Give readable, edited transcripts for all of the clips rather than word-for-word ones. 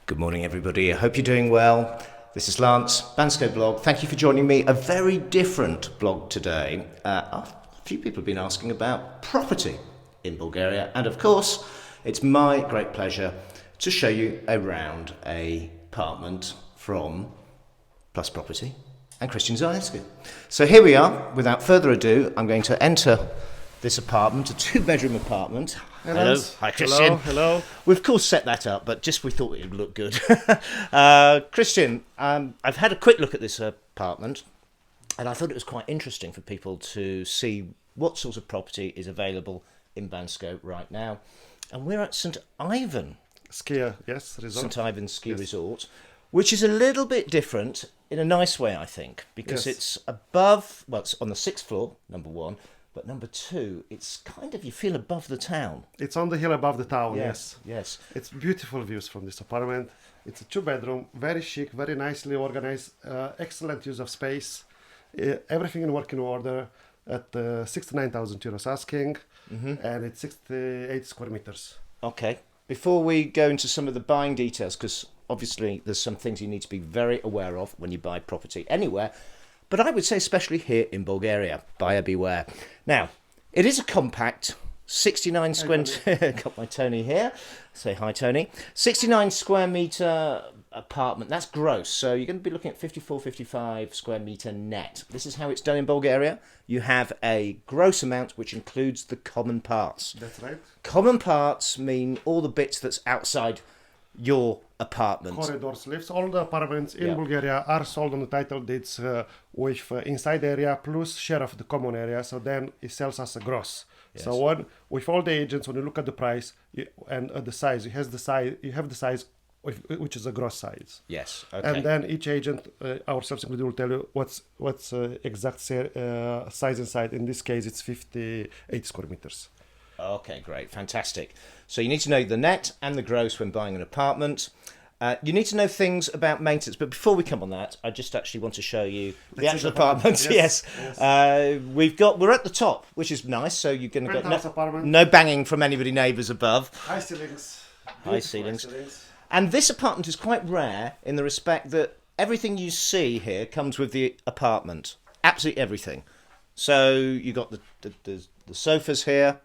Good morning, everybody. I hope you're doing well. This is Lance, Bansko Blog. Thank you for joining me. A very different blog today. A few people have been asking about property in Bulgaria, and of course, it's my great pleasure to show you around an apartment from Plus Property and Christian Zalewski. So here we are. Without further ado, I'm going to enter this apartment, a two-bedroom apartment. Hello. Hi, Christian. Hello. We've of course set that up, but just we thought it would look good. Christian, I've had a quick look at this apartment, and I thought it was quite interesting for people to see what sort of property is available in Bansko right now. And we're at St. Ivan. Skier, yes, resort. St. Ivan Ski Resort, which is a little bit different in a nice way, I think, because it's above, well, it's on the 6th floor, number one. But number two, it's kind of, you feel above the town. It's on the hill above the town, yes. Yes. It's beautiful views from this apartment. It's a two-bedroom, very chic, very nicely organized, excellent use of space. Everything in working order at 69,000 euros asking, and it's 68 square meters. Okay. Before we go into some of the buying details, because obviously there's some things you need to be very aware of when you buy property anywhere, but I would say especially here in Bulgaria, buyer beware. Now, it is a compact 69 square... Got my Tony here. Say hi, Tony. 69 square metre apartment. That's gross. So you're going to be looking at 54, 55 square metre net. This is how it's done in Bulgaria. You have a gross amount which includes the common parts. That's right. Common parts mean all the bits that's outside your apartment. Corridors, lifts, all the apartments in Bulgaria are sold on the title deeds with inside area plus share of the common area, so then it sells as a gross. Yes. So with all the agents, when you look at the price and the size, you have the size which is a gross size. Yes. Okay. And then each agent, ourselves included, will tell you what's exact size inside. In this case, it's 58 square meters. Okay, great, fantastic. So you need to know the net and the gross when buying an apartment. You need to know things about maintenance, but before we come on that, I just actually want to show you the actual apartment. Yes. We're at the top, which is nice. So you're going to get no banging from anybody neighbours above. High ceilings. High ceilings. And this apartment is quite rare in the respect that everything you see here comes with the apartment. Absolutely everything. So you got the sofas here,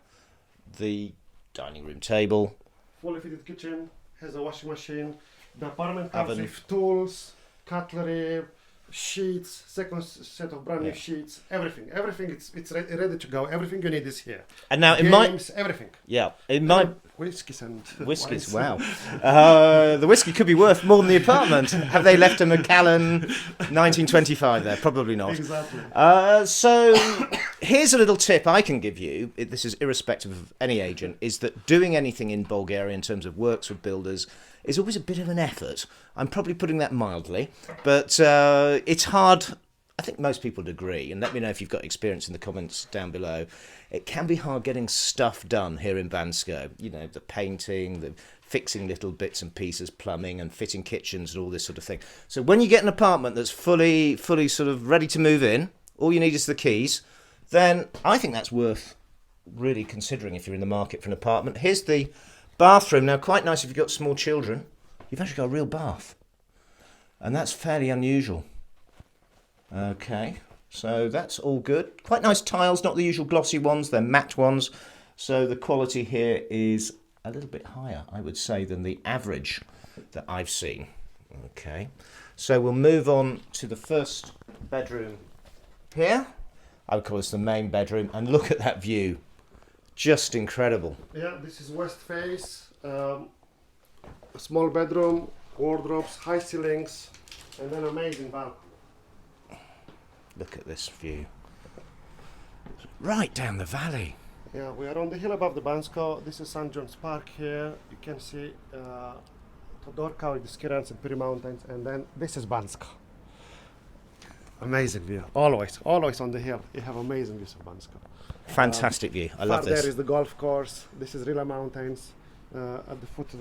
the dining room table, fully fitted kitchen, has a washing machine. The apartment comes with tools, cutlery, sheets, second set of brand new sheets, everything. It's ready to go. Everything you need is here. And now everything. Yeah, in my whiskeys and whiskeys. wines. Wow, the whiskey could be worth more than the apartment. Have they left a Macallan 1925 there? Probably not. Exactly. So here's a little tip I can give you. This is irrespective of any agent. Is that doing anything in Bulgaria in terms of works with builders is always a bit of an effort. I'm probably putting that mildly, but it's hard. I think most people would agree, and let me know if you've got experience in the comments down below. It can be hard getting stuff done here in Bansko. You know, the painting, the fixing little bits and pieces, plumbing and fitting kitchens and all this sort of thing. So when you get an apartment that's fully sort of ready to move in, all you need is the keys, then I think that's worth really considering if you're in the market for an apartment. Here's the bathroom. Now, quite nice if you've got small children. You've actually got a real bath. And that's fairly unusual. Okay, so that's all good. Quite nice tiles, not the usual glossy ones, they're matte ones. So the quality here is a little bit higher, I would say, than the average that I've seen. Okay, so we'll move on to the first bedroom here. I would call this the main bedroom, and look at that view. Just incredible. Yeah, this is west face, a small bedroom, wardrobes, high ceilings, and an amazing balcony. Look at this view. Right down the valley. Yeah, we are on the hill above the Bansko. This is St. John's Park here. You can see Todorka with the Skirans and Piri Mountains, and then this is Bansko. Amazing view. Always on the hill. You have amazing views of Bansko. Fantastic view. I love this. There is the golf course. This is Rila Mountains. At the foot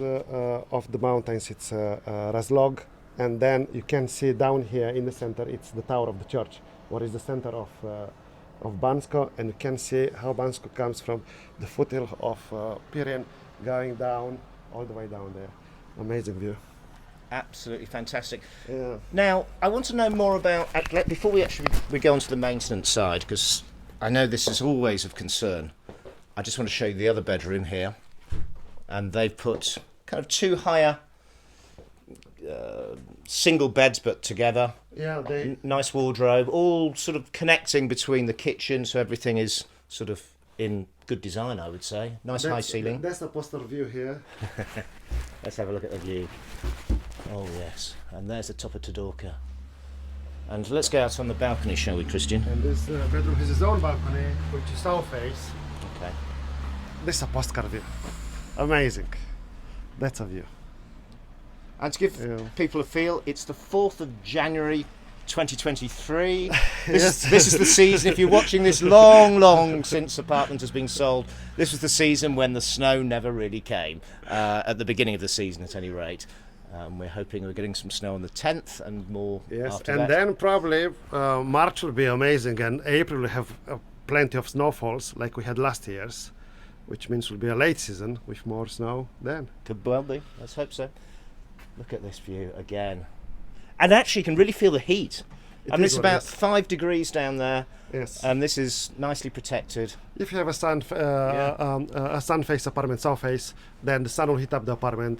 of the mountains, it's Razlog. And then you can see down here in the center, it's the tower of the church, what is the center of Bansko. And you can see how Bansko comes from the foothill of Pirin, going down, all the way down there. Amazing view. Absolutely fantastic. Yeah. Now, I want to know more about, before we go on to the maintenance side, because I know this is always of concern. I just want to show you the other bedroom here. And they've put kind of two higher single beds but together. Yeah, Nice wardrobe, all sort of connecting between the kitchen, so everything is sort of in good design, I would say. Nice high ceiling. That's the postal view here. Let's have a look at the view. Oh yes, and there's the top of Todorka. And let's go out on the balcony, shall we, Christian? And this bedroom has its own balcony, which is south face. Okay. This is a postcard view. Amazing. That's a view. And to give people a feel, it's the 4th of January 2023. This is the season, if you're watching this long since apartment has been sold, this was the season when the snow never really came, at the beginning of the season at any rate. We're hoping we're getting some snow on the 10th and more after that. And then probably March will be amazing, and April will have plenty of snowfalls like we had last year's, which means will be a late season with more snow then. Could well be, let's hope so. Look at this view again. And actually you can really feel the heat. It's about 5 degrees down there. Yes. And this is nicely protected. If you have a sun face apartment, south face, then the sun will heat up the apartment.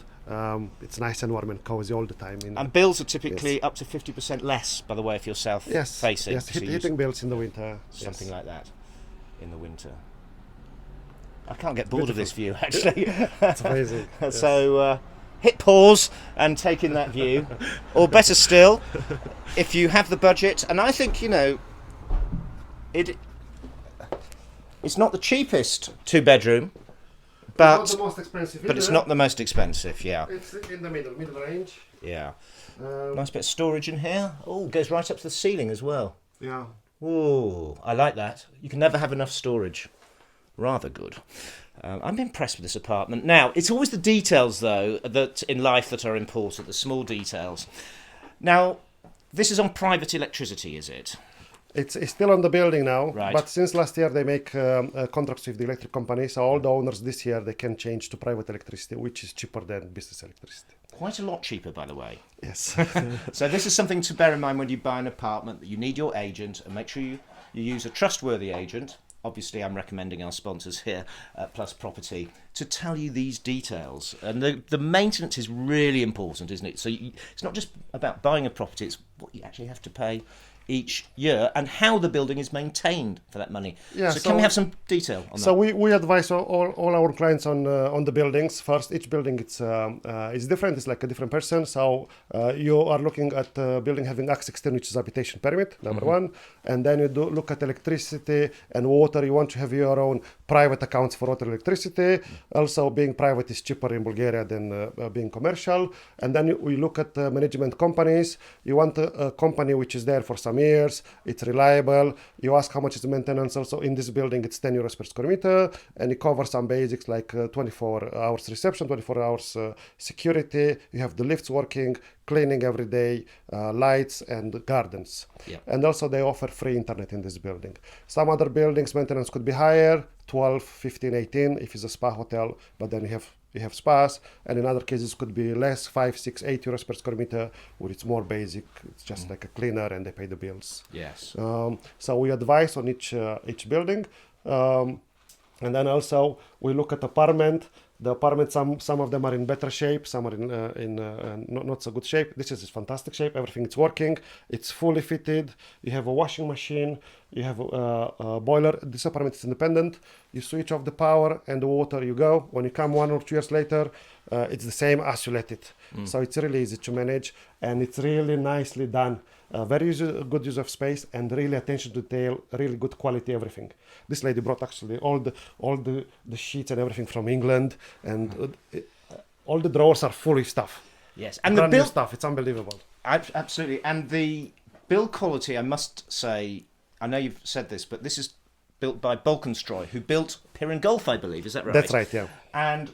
It's nice and warm and cozy all the time. And bills are typically up to 50% less, by the way, if you're south facing. Yes, heating bills in the winter. Something like that in the winter. I can't get bored of this view, actually. It's amazing. So hit pause and take in that view. Or better still, if you have the budget, and I think, it's not the cheapest 2-bedroom, but it's not the most expensive but it's not the most expensive, yeah. It's in the middle range. Yeah. Nice bit of storage in here. Oh, goes right up to the ceiling as well. Yeah. Oh, I like that. You can never have enough storage. Rather good. I'm impressed with this apartment. Now, it's always the details, though, that in life that are important, the small details. Now, this is on private electricity, is it? It's still on the building now, right. But since last year they make contracts with the electric company, so all the owners this year they can change to private electricity, which is cheaper than business electricity. Quite a lot cheaper, by the way. Yes. So this is something to bear in mind when you buy an apartment, that you need your agent, and make sure you use a trustworthy agent. Obviously, I'm recommending our sponsors here, Plus Property, to tell you these details. And the maintenance is really important, isn't it? So it's not just about buying a property, it's what you actually have to pay each year and how the building is maintained for that money. Yeah, so can we have some detail on that? So we advise all our clients on the buildings. First, each building it's different. It's like a different person. So you are looking at the building having Act 16, which is habitation permit, number one. And then you do look at electricity and water. You want to have your own private accounts for water and electricity. Also, being private is cheaper in Bulgaria than being commercial. And then we look at management companies. You want a company which is there for some years, it's reliable. You ask how much is the maintenance. Also in this building it's 10 euros per square meter, and it covers some basics like 24 hours reception, 24 hours security. You have the lifts working, cleaning every day, lights and gardens. Yeah. And also they offer free internet in this building. Some other buildings maintenance could be higher, 12, 15, 18 if it's a spa hotel, but then you have spas, and in other cases could be less, 5, 6, 8 euros per square meter, where it's more basic. It's just like a cleaner and they pay the bills. Yes. So we advise on each building, and then also we look at apartment. The apartments, some of them are in better shape, some are in not so good shape. This is fantastic shape. Everything is working. It's fully fitted. You have a washing machine. You have a boiler. This apartment is independent. You switch off the power and the water. You go. When you come 1 or 2 years later, it's the same as you let it. So it's really easy to manage, and it's really nicely done. Very good use of space and really attention to detail, really good quality everything. This lady brought actually all the sheets and everything from England, and all the drawers are full of stuff. Yes, and brand the new stuff, it's unbelievable. Absolutely, and the build quality, I must say, I know you've said this, but this is built by Balkanstroj, who built Pirin Golf, I believe. Is that right? That's right, yeah. And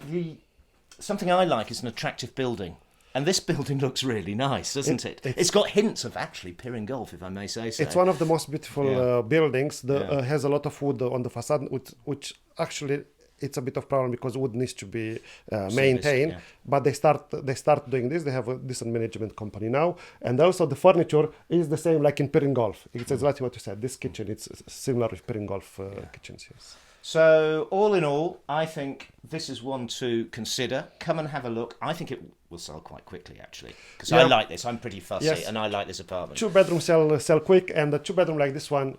something I like is an attractive building. And this building looks really nice, doesn't it? It's got hints of actually Pirin Golf, if I may say so. It's one of the most beautiful buildings. Has a lot of wood on the facade, which actually it's a bit of problem because wood needs to be maintained. But they start doing this. They have a decent management company now, and also the furniture is the same like in Pirin Golf. It's exactly what you said. This kitchen, it's similar with Pirin Golf kitchens. Yes. So all in all, I think this is one to consider. Come and have a look. I think it will sell quite quickly, actually, because I like this. I'm pretty fussy, and I like this apartment. 2-bedroom sell quick, and the 2-bedroom like this one,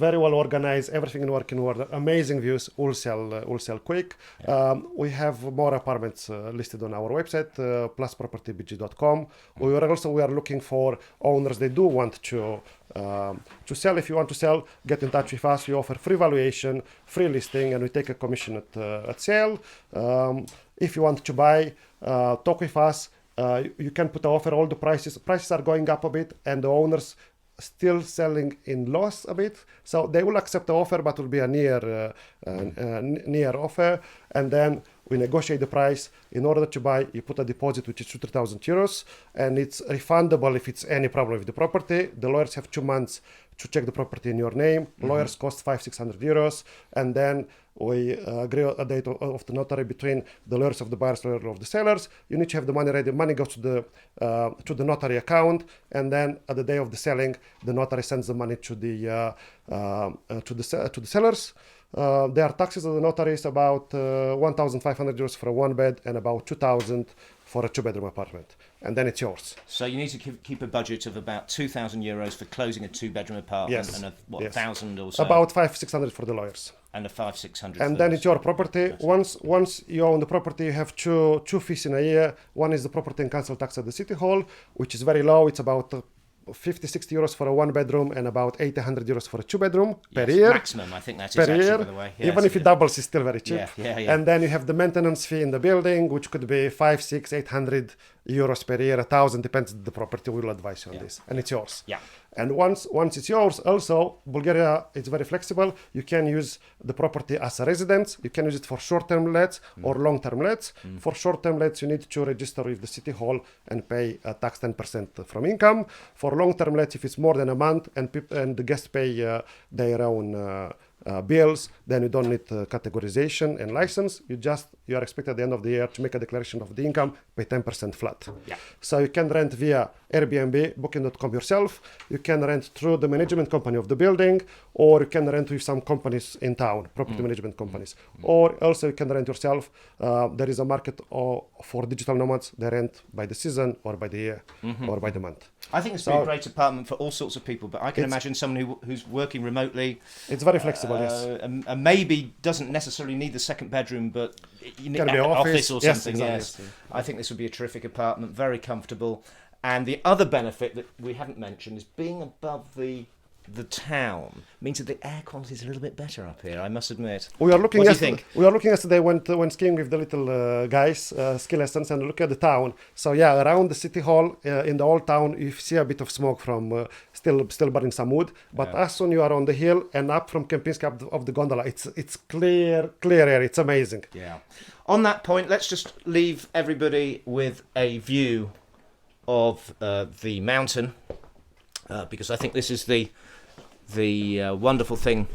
very well organized, everything in working order, amazing views, all sell quick. We have more apartments listed on our website, pluspropertybg.com. We are looking for owners. They do want to sell. If you want to sell, get in touch with us. We offer free valuation, free listing, and we take a commission at sale. If you want to buy, talk with us. You can put an offer. All the prices are going up a bit, and the owners still selling in loss a bit. So they will accept the offer, but will be a near offer, and then we negotiate the price. In order to buy, you put a deposit which is 2,000 euros, and it's refundable if it's any problem with the property. The lawyers have 2 months to check the property in your name. Lawyers cost 500-600 euros, and then we agree a date of the notary between the lawyers of the buyers, lawyer of the sellers. You need to have the money ready. Money goes to the notary account, and then at the day of the selling, the notary sends the money to the sellers. There are taxes of the notaries about 1,500 euros for a 1-bed and about 2,000 for a 2-bedroom apartment, and then it's yours. So you need to keep a budget of about 2,000 euros for closing a 2-bedroom apartment, and 1,000 or so. About 500-600 for the lawyers. And 500-600. And then it's your property. Once you own the property, you have two fees in a year. One is the property and council tax at the city hall, which is very low. It's about 50-60 euros for a 1-bedroom and about 800 euros for a 2-bedroom per year. Maximum, I think that is actually, by the way. Yeah, even if it doubles, it's still very cheap. Yeah. And then you have the maintenance fee in the building, which could be 500, 600, 800 euros per year, 1,000, depends on the property. We'll advise you on this, and it's yours. Yeah. And once it's yours, also Bulgaria is very flexible. You can use the property as a residence. You can use it for short-term lets or long-term lets. For short-term lets, you need to register with the city hall and pay a tax 10% from income. For long-term lets, if it's more than a month and the guests pay their own bills, then you don't need categorization and license. You are expected at the end of the year to make a declaration of the income, pay 10% flat. Yeah. So you can rent via Airbnb, Booking.com yourself. You can rent through the management company of the building, or you can rent with some companies in town, property management companies. Or also you can rent yourself. There is a market for digital nomads. They rent by the season or by the year or by the month. I think it's a great apartment for all sorts of people, but I can imagine someone who's working remotely. It's very flexible, yes. And maybe doesn't necessarily need the second bedroom, but you need an office or something. Yes, exactly. I think this would be a terrific apartment, very comfortable. And the other benefit that we haven't mentioned is being above the town means that the air quality is a little bit better up here, I must admit. We are looking. What do you think? We are looking yesterday when skiing with the little guys, ski lessons, and look at the town. So yeah, around the city hall in the old town, you see a bit of smoke from still burning some wood. But as soon you are on the hill and up from Kempinski up of the gondola, it's clear air. It's amazing. Yeah. On that point, let's just leave everybody with a view of the mountain, because I think this is the wonderful thing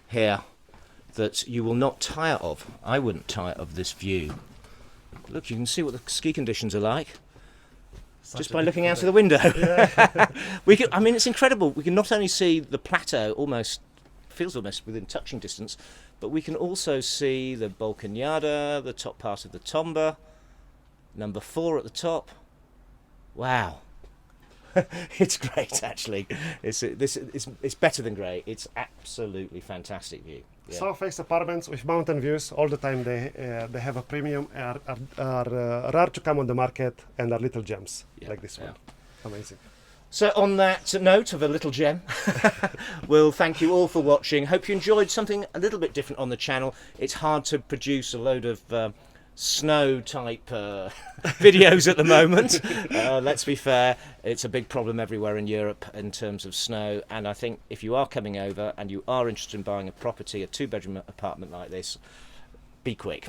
here that you will not tire of. I wouldn't tire of this view. Look, you can see what the ski conditions are like just by looking out of the window. Yeah. It's incredible. We can not only see the plateau, feels almost within touching distance, but we can also see the Balkanyada, the top part of the Tomba, number 4 at the top. Wow. It's great, actually. It's better than great. It's absolutely fantastic view. Yeah. South face apartments with mountain views all the time. They have a premium, are rare to come on the market, and are little gems like this one. Amazing. So on that note of a little gem, we'll thank you all for watching. Hope you enjoyed something a little bit different on the channel. It's hard to produce a load of snow type videos at the moment. Let's be fair, it's a big problem everywhere in Europe in terms of snow, and I think if you are coming over and you are interested in buying a property, a 2-bedroom apartment like this, be quick.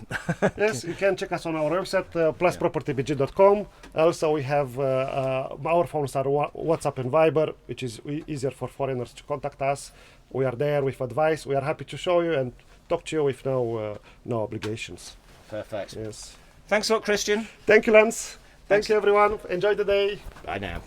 Yes, you can check us on our website, pluspropertybg.com. Also, we have our phones are WhatsApp and Viber, which is easier for foreigners to contact us. We are there with advice. We are happy to show you and talk to you with no obligations. Perfect. Yes. Thanks a lot, Christian. Thank you, Lance. Thank you, everyone. Enjoy the day. Bye now.